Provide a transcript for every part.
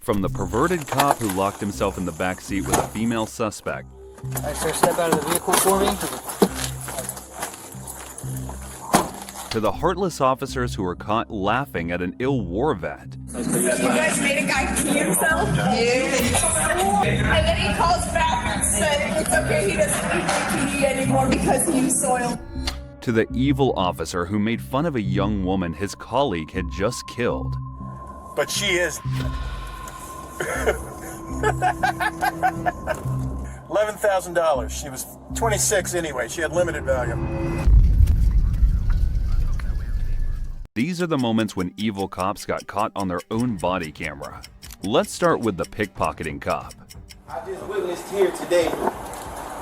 From the perverted cop who locked himself in the back seat with a female suspect. All right, sir, step out of the vehicle for me. To the heartless officers who were caught laughing at an ill war vet. You guys made a guy pee himself? Yeah. And then he calls back and said it's okay, he doesn't need to pee anymore because he used soil. To the evil officer who made fun of a young woman his colleague had just killed. But she is $11,000. She was 26 anyway. She had limited value. These are the moments when evil cops got caught on their own body camera. Let's start with the pickpocketing cop. I just witnessed here today,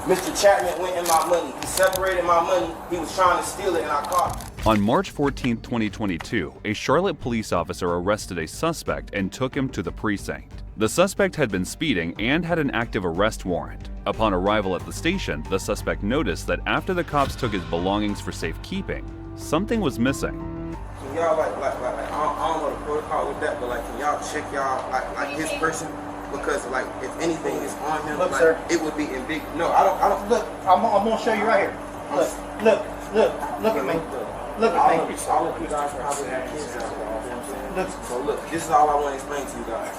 Mr. Chapman went in my money. He separated my money. He was trying to steal it and I caught him. On March 14, 2022, a Charlotte police officer arrested a suspect and took him to the precinct. The suspect had been speeding and had an active arrest warrant. Upon arrival at the station, the suspect noticed that after the cops took his belongings for safekeeping, something was missing. Can y'all I don't know the protocol with that, but like, can y'all check y'all like his person? Because like, if anything is on him, Look, like, sir. it would be in big. No, I don't. Look, I'm gonna show you right here. Look at me. Look at me. All of you guys probably have kids out there. You know what I'm saying? Look. So look, this is all I want to explain to you guys.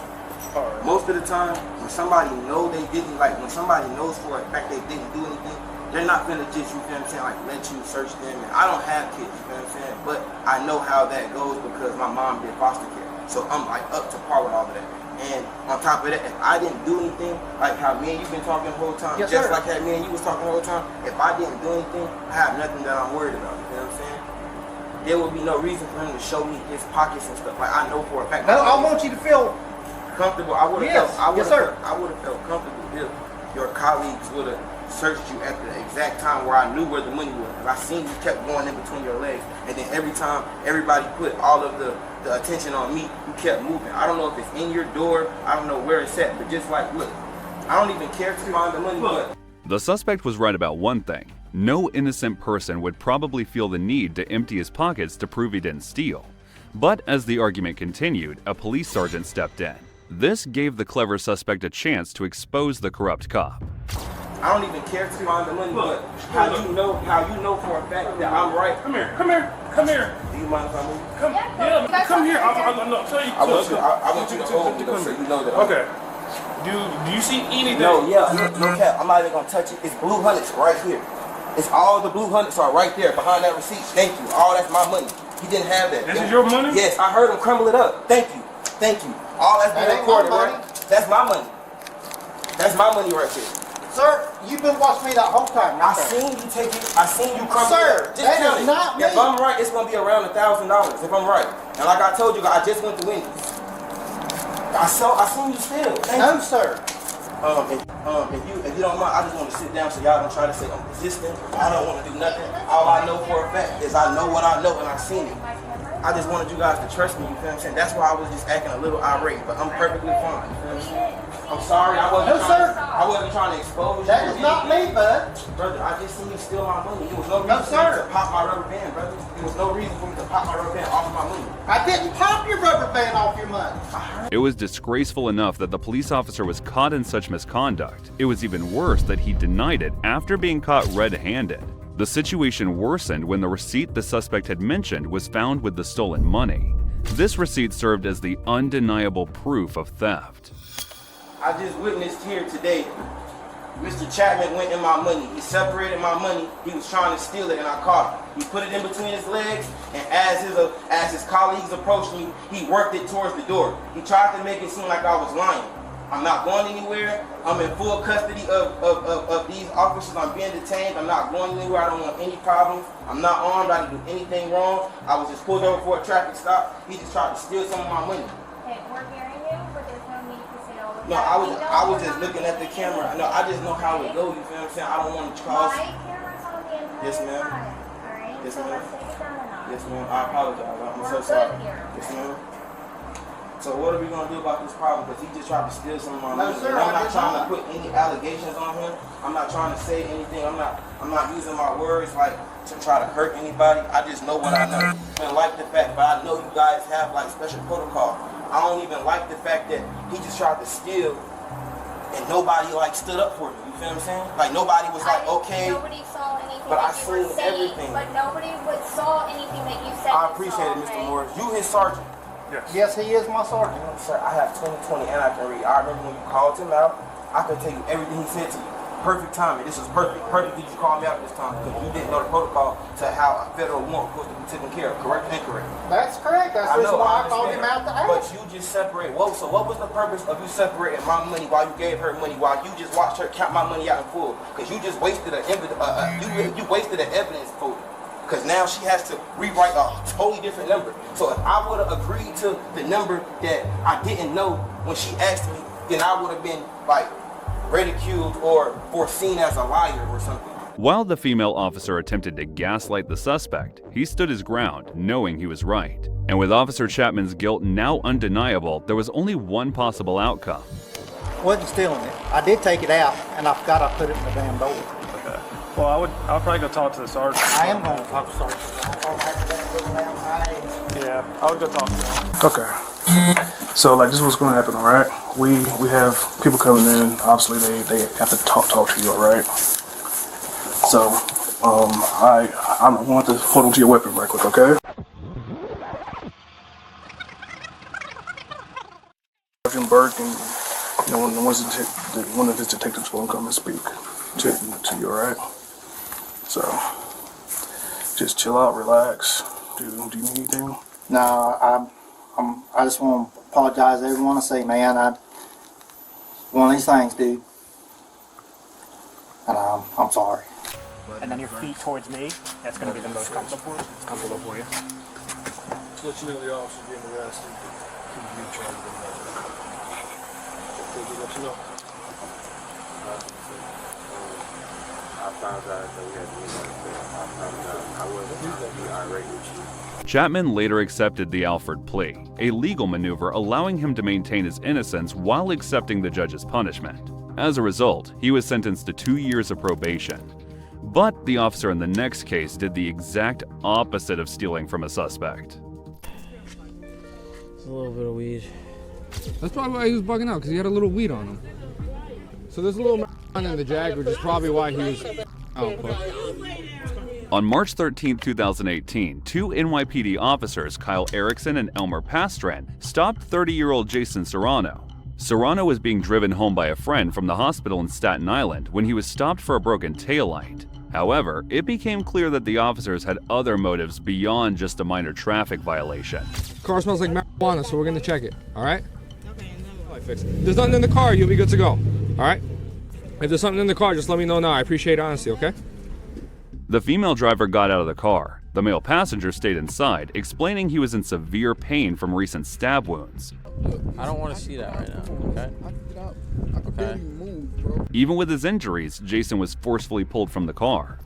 Most of the time, when somebody know they didn't, like when somebody knows for a fact they didn't do anything, they're not gonna just, you know what I'm saying, like let you search them. And I don't have kids, you know what I'm saying, but I know how that goes because my mom did foster care. So I'm like up to par with all of that. And on top of that, if I didn't do anything, like how me and you've been talking the whole time, yes, just sir. like how me and you was talking the whole time, if I didn't do anything, I have nothing that I'm worried about, you know what I'm saying? There would be no reason for him to show me his pockets and stuff. Like I know for a fact. No, I want you to feel comfortable. I would have felt. yes, sir. I would have felt comfortable if your colleagues would have searched you at the exact time where I knew where the money was. Because I seen you kept going in between your legs, and then every time everybody put all of the attention on me, you kept moving. I don't know if it's in your door. I don't know where it's at, but just like, look, I don't even care to find the money. But The suspect was right about one thing. No innocent person would probably feel the need to empty his pockets to prove he didn't steal. But as the argument continued, a police sergeant stepped in. This gave the clever suspect a chance to expose the corrupt cop. I don't even care to find the money, but how you know for a fact that I'm right? Come here. Do you mind if I move? Come here. No, tell you. I want you to hold me so you know that. Okay. Do you see anything? No, no cap. I'm not even gonna touch it. It's blue hundreds right here. It's all the blue hundreds are right there behind that receipt. Thank you. All that's my money. He didn't have that. This is your money? Yes, I heard him crumble it up. Thank you. All that's been recorded, right? That's my money. That's my money right there. Sir, you've been watching me that whole time. I seen you take it. I seen you crumble Sir, it. that is not me. If I'm right, it's gonna be around $1,000. If I'm right, and like I told you, I just went to Wendy's. I seen you steal. No, sir. If you don't mind, I just want to sit down so y'all don't try to say I'm resisting. I don't want to do nothing. All I know for a fact is I know what I know and I seen it. I just wanted you guys to trust me, you feel what I'm saying? That's why I was just acting a little irate, but I'm perfectly fine, you feel what I'm saying? I'm sorry, I wasn't trying to expose you. That is not me, bud. Brother, I just seen you steal my money. There was no No, reason for me sir. to pop my rubber band, brother. There was no reason for me to pop my rubber band off of my money. I didn't pop your rubber band off your money. It was disgraceful enough that the police officer was caught in such misconduct. It was even worse that he denied it after being caught red-handed. The situation worsened when the receipt the suspect had mentioned was found with the stolen money. This receipt served as the undeniable proof of theft. I just witnessed here today, Mr. Chapman went in my money. He separated my money. He was trying to steal it and I caught him. He put it in between his legs and as his colleagues approached me, he worked it towards the door. He tried to make it seem like I was lying. I'm not going anywhere. I'm in full custody of these officers. I'm being detained. I'm not going anywhere. I don't want any problems. I'm not armed. I didn't do anything wrong. I was just pulled over for a traffic stop. He just tried to steal some of my money. Okay, we're hearing you, but there's no need to say all of No, that. I was just looking at the camera. No, I just know how it goes. You feel what I'm saying? I don't want to cause. My camera's on the entire Yes, ma'am. time, alright? Yes, So ma'am. let's take it down a notch. Yes, ma'am. I apologize. I'm so We're sorry. good here. Yes, ma'am. So what are we gonna do about this problem? Because he just tried to steal some of my money. sir, I'm I not did trying not. to put any allegations on him. I'm not trying to say anything. I'm not using my words like to try to hurt anybody. I just know what I know. And like the fact, but I know you guys have like special protocol. I don't even like the fact that he just tried to steal and nobody like stood up for me. You feel what I'm saying? Like nobody was like, okay. Nobody saw anything But I that you were seen saying, everything. but nobody saw anything that you said. I you appreciate saw, it, Mr. okay? Morris. You his sergeant. Yes, he is my sergeant. You know, sir, I have 20/20 and I can read. I remember when you called him out, I can tell you everything he said to you. Perfect timing. This is perfect. Perfect that you called me out this time because you didn't know the protocol to how a federal warrant was supposed to be taken care of. Correct and incorrect? That's correct. That's just why I called him out to But ask. you just separate. Whoa, so what was the purpose of you separating my money while you gave her money, while you just watched her count my money out in full? Because you just wasted you wasted an evidence folder. Because now she has to rewrite a totally different number. So if I would have agreed to the number that I didn't know when she asked me, then I would have been like ridiculed or foreseen as a liar or something. While the female officer attempted to gaslight the suspect, he stood his ground, knowing he was right. And with Officer Chapman's guilt now undeniable, there was only one possible outcome. Wasn't stealing it. I did take it out, and I forgot I put it in the damn door. Okay. Well, I'll probably go talk to the sergeant. I am going to talk to sergeant. Yeah, I would go talk to him. Okay. So like this is what's going to happen, all right? We have people coming in. Obviously, they have to talk to you, all right? So I want to hold on to your weapon right quick, okay? Sergeant Burke and one of his detectives will come and speak to you, all right? So just chill out, relax. Do you need anything? No, I just want to apologize to everyone. I say, man, one of these things, dude. And I'm sorry. And then your feet towards me. That's going to be the most comfortable for you. Let you know the officer's getting arrested. Keep you charged with that. Let you know. I found out that we had to leave. I found out I wasn't trying to be irate with you. Chapman later accepted the Alford plea, a legal maneuver allowing him to maintain his innocence while accepting the judge's punishment. As a result, he was sentenced to 2 years of probation. But the officer in the next case did the exact opposite of stealing from a suspect. It's a little bit of weed. That's probably why he was bugging out, because he had a little weed on him. So there's a little in the jag, which is probably why he was out. On March 13, 2018, two NYPD officers, Kyle Erickson and Elmer Pastran, stopped 30-year-old Jason Serrano. Serrano was being driven home by a friend from the hospital in Staten Island when he was stopped for a broken taillight. However, it became clear that the officers had other motives beyond just a minor traffic violation. Car smells like marijuana, so we're going to check it, all right? If there's nothing in the car, you'll be good to go, all right? If there's something in the car, just let me know now. I appreciate honesty, okay? The female driver got out of the car. The male passenger stayed inside, explaining he was in severe pain from recent stab wounds. I don't want to see that right now, okay? Okay. Even with his injuries, Jason was forcefully pulled from the car.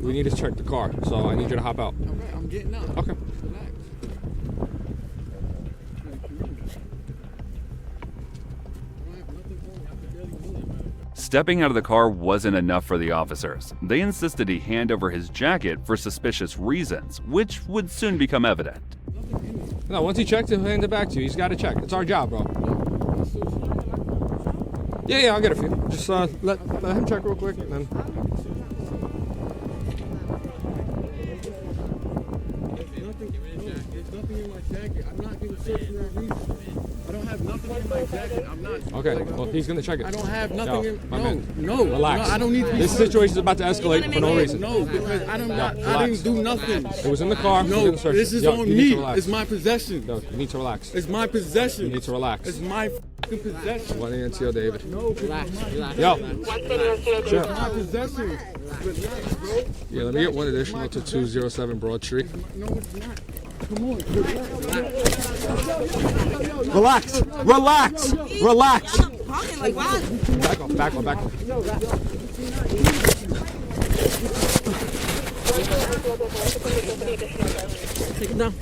We need to check the car, so I need you to hop out. Okay, I'm getting out. Okay. Relax. Stepping out of the car wasn't enough for the officers. They insisted he hand over his jacket for suspicious reasons, which would soon become evident. No, once he checks, he'll hand it back to you. He's got to check. It's our job, bro. Yeah, I'll get a few. Just let him check real quick, and then. There's nothing in my jacket. I'm not getting searched for that reason. I don't have nothing in my jacket. I'm not. Okay, well, he's gonna check it. I don't have nothing in. No, relax. No, I don't need to be. This situation is about to escalate for no reason. No, because I didn't do nothing. It was in the car. No, this is on me. It's my possession. No, you need to relax. It's my possession. You need to relax. It's my fucking possession. One NCO, David. No, relax. Yo. It's my possession. Relax, bro. Yeah, let me get one additional to 207 Broad Street. No, it's not. Come on. Relax. Relax. Relax. Like what? Back on, back on, back on. Take it down.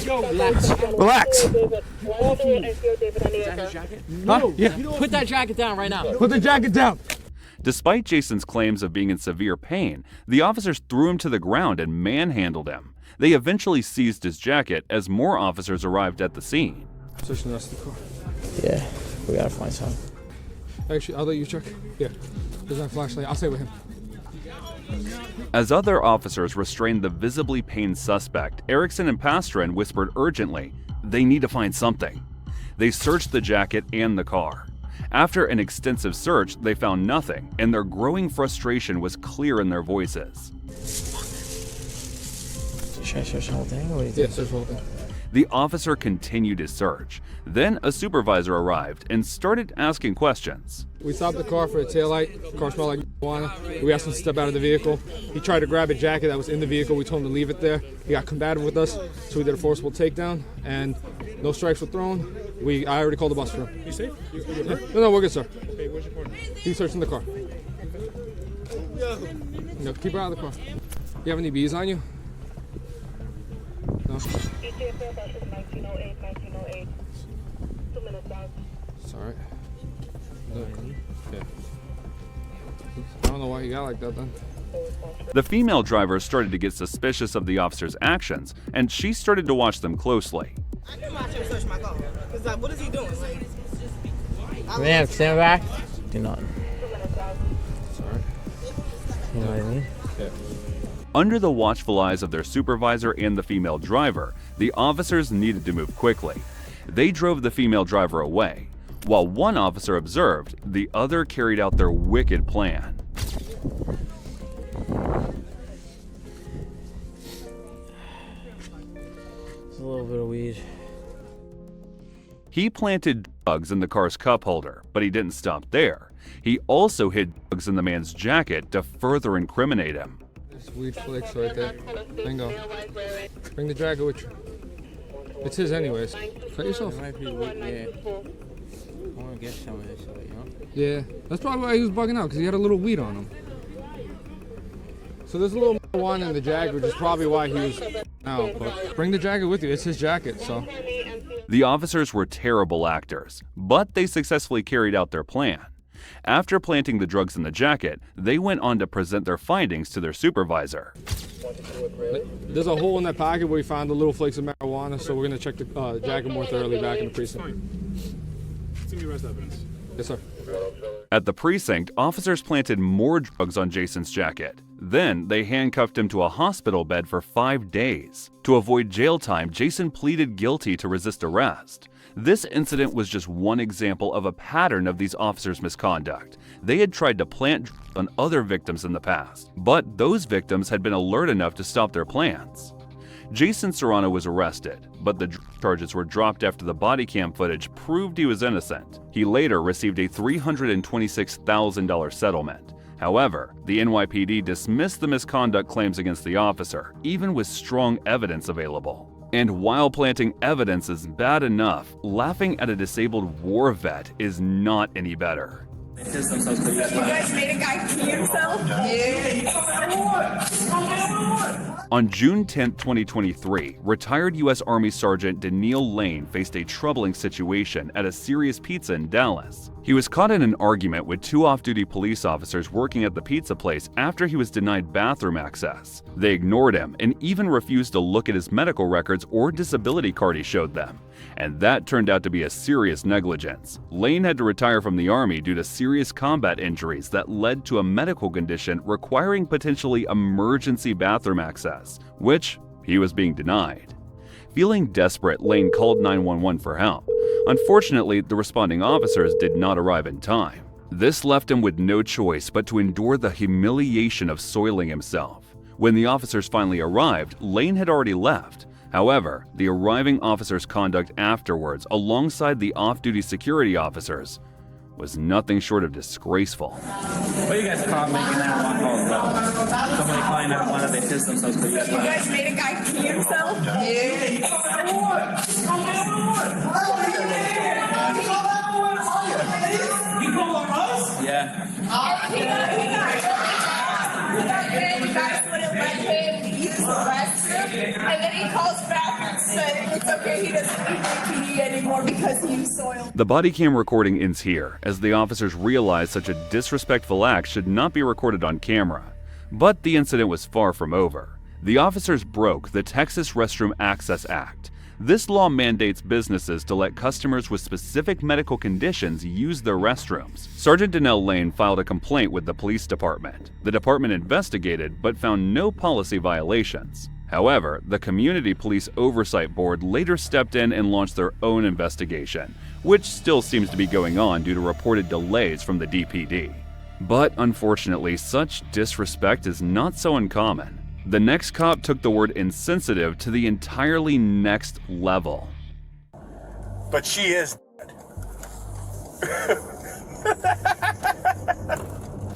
Relax. Relax. Huh? Yeah. Put that jacket down right now. Put the jacket down. Despite Jason's claims of being in severe pain, the officers threw him to the ground and manhandled him. They eventually seized his jacket as more officers arrived at the scene. Searching the rest of the car. Yeah, we gotta find some. Actually, I'll let you check. Yeah, there's my flashlight. I'll stay with him. As other officers restrained the visibly pained suspect, Erickson and Pastrin whispered urgently, "They need to find something." They searched the jacket and the car. After an extensive search, they found nothing, and their growing frustration was clear in their voices. Should I search the whole thing? Or what do you Yeah, think? search the whole thing. The officer continued his search. Then a supervisor arrived and started asking questions. We stopped the car for a taillight. The car smelled like marijuana. We asked him to step out of the vehicle. He tried to grab a jacket that was in the vehicle. We told him to leave it there. He got combative with us, so we did a forcible takedown, and no strikes were thrown. I already called the bus for him. You safe? No, we're good, sir. Okay, where's your car? He's searching the car. No, keep her out of the car. You have any bees on you? No? It's alright. Yeah. I don't know why you got like that then. The female driver started to get suspicious of the officer's actions, and she started to watch them closely. I can watch him search my car. Cause like, what is he doing? Like, Man, stand back. Do not. It's alright. You know what I mean? Yeah. Under the watchful eyes of their supervisor and the female driver, the officers needed to move quickly. They drove the female driver away. While one officer observed, the other carried out their wicked plan. It's a little bit of weed. He planted drugs in the car's cup holder, but he didn't stop there. He also hid drugs in the man's jacket to further incriminate him. There's weed flakes right there. Bingo. Bring the jacket with you. It's his anyways. Cut yourself. It might be weed, yeah. I want to get some of this, you know? Yeah, that's probably why he was bugging out, because he had a little weed on him. So there's a little marijuana in the jacket, which is probably why he was out. But bring the jacket with you. It's his jacket, so. The officers were terrible actors, but they successfully carried out their plan. After planting the drugs in the jacket, they went on to present their findings to their supervisor. There's a hole in that pocket where we found the little flakes of marijuana, so we're going to check the jacket more thoroughly back in the precinct. Give me rest evidence. Yes, sir. At the precinct, officers planted more drugs on Jason's jacket. Then they handcuffed him to a hospital bed for 5 days. To avoid jail time, Jason pleaded guilty to resist arrest. This incident was just one example of a pattern of these officers' misconduct. They had tried to plant drugs on other victims in the past, but those victims had been alert enough to stop their plans. Jason Serrano was arrested, but the drug charges were dropped after the body cam footage proved he was innocent. He later received a $326,000 settlement. However, the NYPD dismissed the misconduct claims against the officer, even with strong evidence available. And while planting evidence is bad enough, laughing at a disabled war vet is not any better. you guys made a guy pee himself? On June 10, 2023, retired U.S. Army Sergeant Daniil Lane faced a troubling situation at a Serious Pizza in Dallas. He was caught in an argument with 2 off-duty police officers working at the pizza place after he was denied bathroom access. They ignored him and even refused to look at his medical records or disability card he showed them. And that turned out to be a serious negligence. Lane had to retire from the Army due to serious combat injuries that led to a medical condition requiring potentially emergency bathroom access, which he was being denied. Feeling desperate, Lane called 911 for help. Unfortunately, the responding officers did not arrive in time. This left him with no choice but to endure the humiliation of soiling himself. When the officers finally arrived, Lane had already left. However, the arriving officers' conduct afterwards, alongside the off-duty security officers, was nothing short of disgraceful. What you guys caught making that one call though? Somebody climbed up one of they pissed themselves so you guys You guys made a guy pee himself? You call on us? Yeah. You guys wouldn't let him use the restroom, and then he calls back and said it's okay, he doesn't need to pee anymore because he used soil. The body cam recording ends here, as the officers realized such a disrespectful act should not be recorded on camera. But the incident was far from over. The officers broke the Texas Restroom Access Act. This law mandates businesses to let customers with specific medical conditions use their restrooms. Sergeant Donnell Lane filed a complaint with the police department. The department investigated but found no policy violations. However, the Community Police Oversight Board later stepped in and launched their own investigation, which still seems to be going on due to reported delays from the DPD. But unfortunately, such disrespect is not so uncommon. The next cop took the word insensitive to the entirely next level. But she is dead.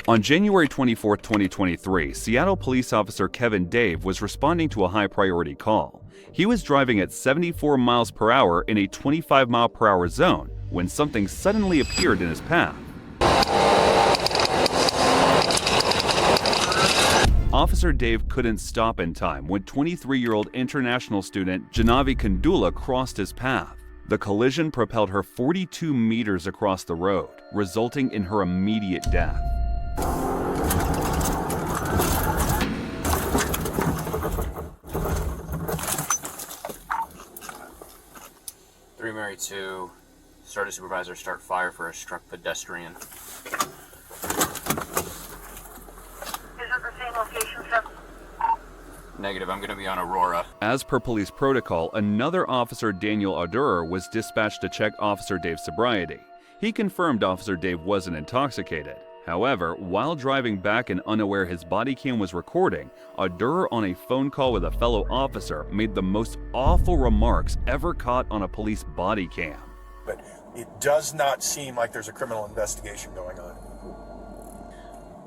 On January 24, 2023, Seattle police officer Kevin Dave was responding to a high-priority call. He was driving at 74 miles per hour in a 25-mile-per-hour zone when something suddenly appeared in his path. Officer Dave couldn't stop in time when 23-year-old international student Janavi Kandula crossed his path. The collision propelled her 42 meters across the road, resulting in her immediate death. Three Mary 2, start a supervisor, start fire for a struck pedestrian. Negative, I'm going to be on Aurora. As per police protocol, another officer, Daniel Ardur, was dispatched to check Officer Dave's sobriety. He confirmed Officer Dave wasn't intoxicated. However, while driving back and unaware his body cam was recording, Ardur, on a phone call with a fellow officer, made the most awful remarks ever caught on a police body cam. But it does not seem like there's a criminal investigation going on.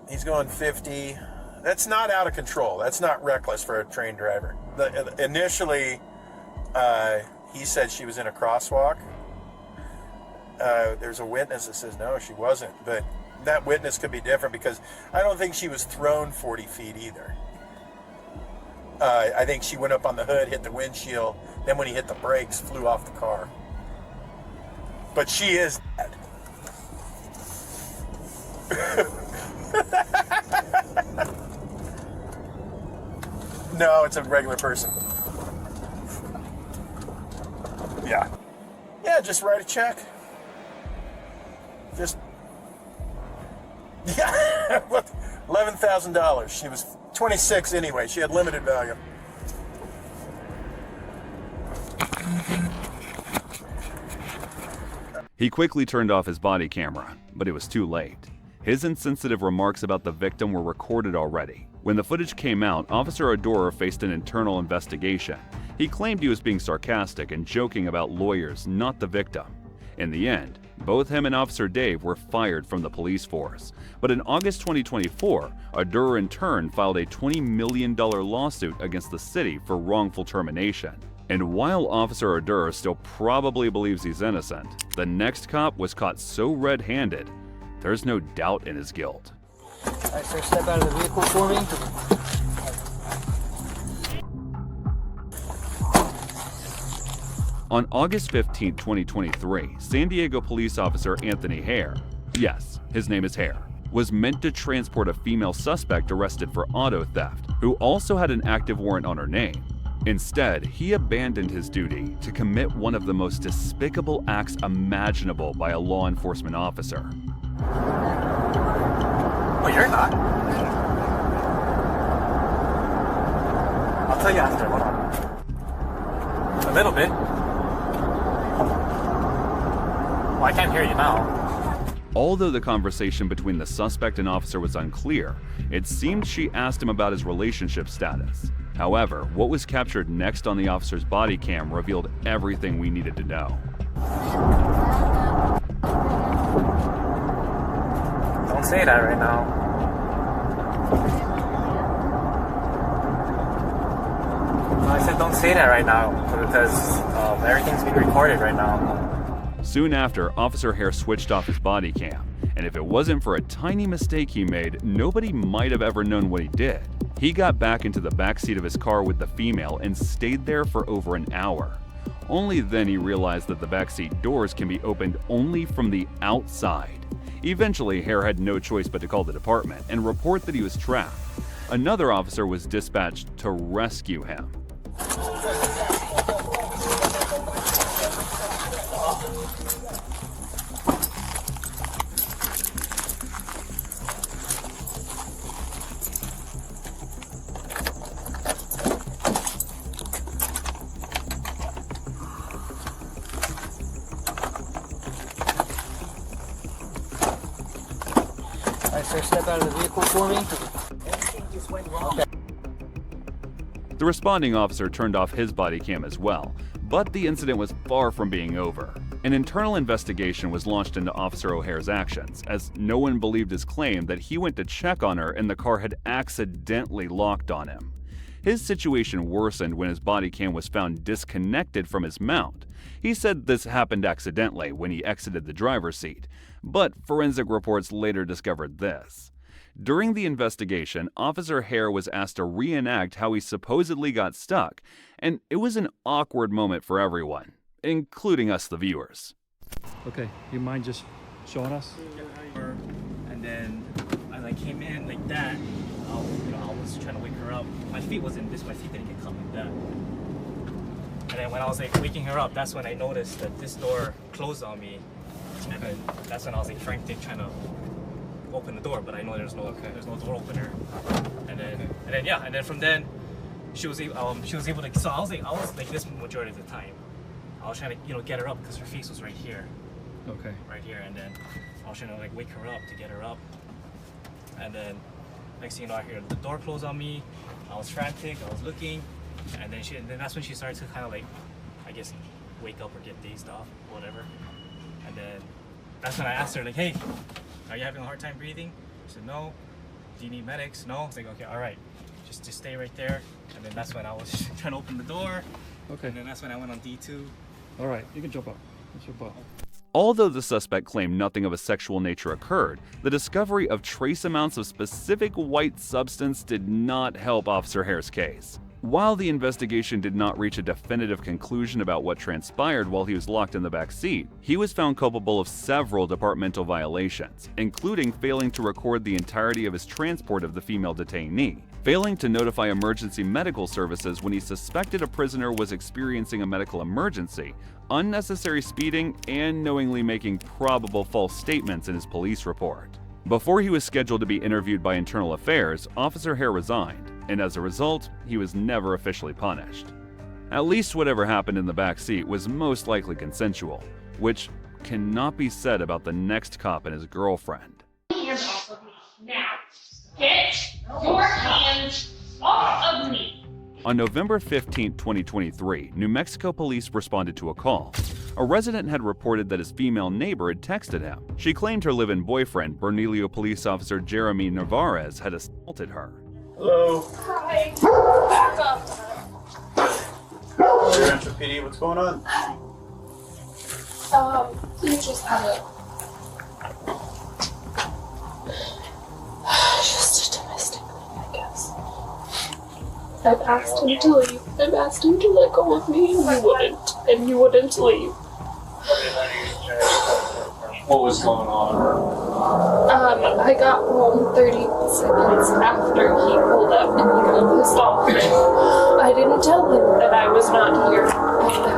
He's going 50. That's not out of control. That's not reckless for a trained driver. Initially, he said she was in a crosswalk. There's a witness that says no, she wasn't. But that witness could be different because I don't think she was thrown 40 feet either. I think she went up on the hood, hit the windshield, then when he hit the brakes, flew off the car. But she is dead. No, it's a regular person. Yeah. Yeah, just write a check. Just... Yeah, look, $11,000. She was 26 anyway. She had limited value. He quickly turned off his body camera, but it was too late. His insensitive remarks about the victim were recorded already. When the footage came out, Officer Ardur faced an internal investigation. He claimed he was being sarcastic and joking about lawyers, not the victim. In the end, both him and Officer Dave were fired from the police force. But in August 2024, Ardur in turn filed a $20 million lawsuit against the city for wrongful termination. And while Officer Ardur still probably believes he's innocent, the next cop was caught so red-handed, there's no doubt in his guilt. All right, sir, step out of the vehicle for me. On August 15, 2023, San Diego police officer Anthony Hare, yes, his name is Hare, was meant to transport a female suspect arrested for auto theft, who also had an active warrant on her name. Instead, he abandoned his duty to commit one of the most despicable acts imaginable by a law enforcement officer. Oh, you're not? I'll tell you after, hold on. A little bit. Well, I can't hear you now. Although the conversation between the suspect and officer was unclear, it seemed she asked him about his relationship status. However, what was captured next on the officer's body cam revealed everything we needed to know. Don't say that right now. I said don't say that right now because everything's being recorded right now. Soon after, Officer Hare switched off his body cam, and if it wasn't for a tiny mistake he made, nobody might have ever known what he did. He got back into the backseat of his car with the female and stayed there for over an hour. Only then he realized that the backseat doors can be opened only from the outside. Eventually, Hare had no choice but to call the department and report that he was trapped. Another officer was dispatched to rescue him. Alright, sir, step out of the vehicle for me. Everything just went wrong. Okay. The responding officer turned off his body cam as well, but the incident was far from being over. An internal investigation was launched into Officer O'Hare's actions, as no one believed his claim that he went to check on her and the car had accidentally locked on him. His situation worsened when his body cam was found disconnected from his mount. He said this happened accidentally when he exited the driver's seat, but forensic reports later discovered this. During the investigation, Officer Hare was asked to reenact how he supposedly got stuck, and it was an awkward moment for everyone, including us, the viewers. Okay, you mind just showing us? And then I came in like that. I was trying to wake her up. My feet wasn't this. My feet didn't get caught like that. And then when I was waking her up, that's when I noticed that this door closed on me. And then that's when I was frantic trying to open the door, but I know there's no door opener. And then from then she was able to. So I was like this majority of the time. I was trying to get her up because her face was right here. Okay. Right here, and then I was trying to wake her up to get her up. And then next thing you know, I hear the door close on me. I was frantic. I was looking, and then that's when she started to kind of I guess, wake up or get dazed off, whatever. And then that's when I asked her hey, are you having a hard time breathing? She said no. Do you need medics? No. I was like, okay, all right, just stay right there. And then that's when I was trying to open the door. Okay. And then that's when I went on D2. All right, you can jump up. Let's jump up. Although the suspect claimed nothing of a sexual nature occurred, the discovery of trace amounts of specific white substance did not help Officer Hare's case. While the investigation did not reach a definitive conclusion about what transpired while he was locked in the back seat, he was found culpable of several departmental violations, including failing to record the entirety of his transport of the female detainee, failing to notify emergency medical services when he suspected a prisoner was experiencing a medical emergency, unnecessary speeding, and knowingly making probable false statements in his police report. Before he was scheduled to be interviewed by Internal Affairs, Officer Hare resigned, and as a result, he was never officially punished. At least whatever happened in the back seat was most likely consensual, which cannot be said about the next cop and his girlfriend. Hands off of me. Now, get your hands off of me. On November 15, 2023, New Mexico police responded to a call. A resident had reported that his female neighbor had texted him. She claimed her live-in boyfriend, Bernalillo Police Officer Jeremy Navarez, had assaulted her. Hello. Hi. Back up. Central PD, what's going on? You just had it. Just a domestic thing, I guess. I've asked him to leave. I've asked him to let go of me, and he wouldn't leave. What was going on? I got home 30 seconds after he pulled up and he got pissed off. I didn't tell him that I was not here at the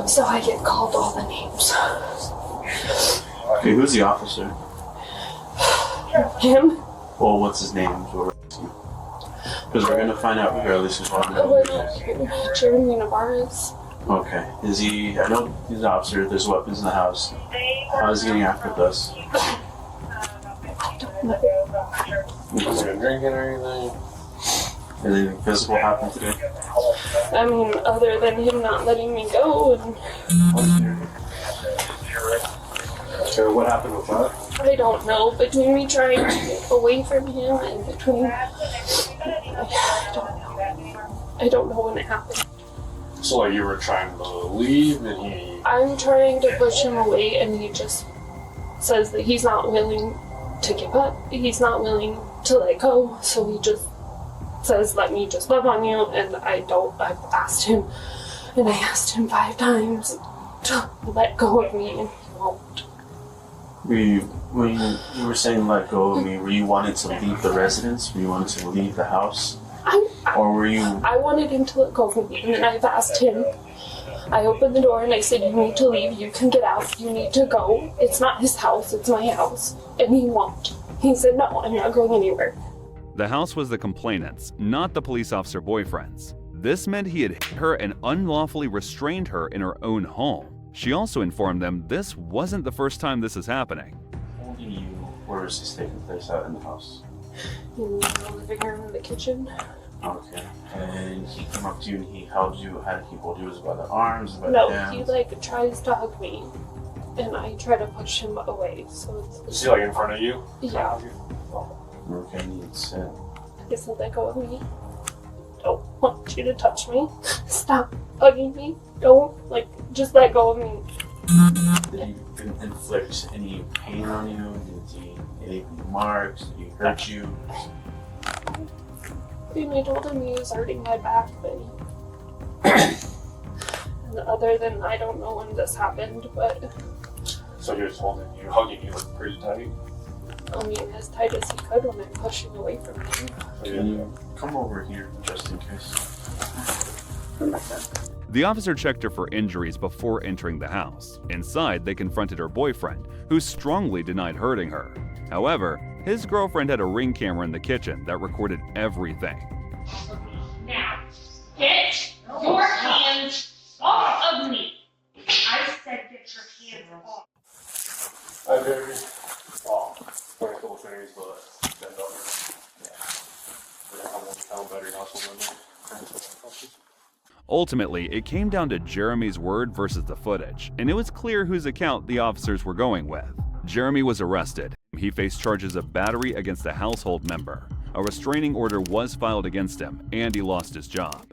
house. So I get called all the names. Okay, who's the officer? Him? Well, what's his name? Because we're going to find out regardless of what. Jeremy Navarez. Okay. Is he, I know he's an officer, there's weapons in the house. How is he getting after this? I don't know. Has he been drinking or anything? Has anything physical happened today? I mean, other than him not letting me go. So what happened with that? I don't know. Between me trying to get away from him and between... I don't know when it happened. So like you were trying to leave and he... I'm trying to push him away and he just says that he's not willing to give up. He's not willing to let go. So he just says, let me just love on you. And I've asked him, and I asked him 5 times to let go of me and he won't. When you were saying let go of me, were you wanting to leave the residence? Were you wanting to leave the house? Or were you... I wanted him to let go of me, and then I've asked him. I opened the door and I said, you need to leave, you can get out, you need to go. It's not his house, it's my house. And he won't. He said, no, I'm not going anywhere. The house was the complainant's, not the police officer boyfriend's. This meant he had hit her and unlawfully restrained her in her own home. She also informed them this wasn't the first time this is happening. Holding you, where is this taking place out in the house? In the living room, in the kitchen. Okay. And he came up to you and he held you. How did he hold you? Was it by the arms? By No, the hands? he like tries to hug me, and I try to push him away. So it's. Is he like in front of you? Yeah. Okay, need to sit. He said, let go of me. Don't want you to touch me. Stop hugging me. Don't just let go of me. Did he inflict any pain on you? Did he any marks? Did he hurt you? And I told him he was hurting my back, but and other than I don't know when this happened, but So he was holding you, hugging you like pretty tight? I mean as tight as he could when I'm pushing away from him. Can you come over here just in case? The officer checked her for injuries before entering the house. Inside, they confronted her boyfriend, who strongly denied hurting her. However, his girlfriend had a Ring camera in the kitchen that recorded everything. Now, get your hands off of me. I said get your hands off. Hi, baby. Oh, very cool things, but bend over. Yeah. I won't tell better muscle than me. Ultimately, it came down to Jeremy's word versus the footage, and it was clear whose account the officers were going with. Jeremy was arrested. He faced charges of battery against a household member. A restraining order was filed against him, and he lost his job.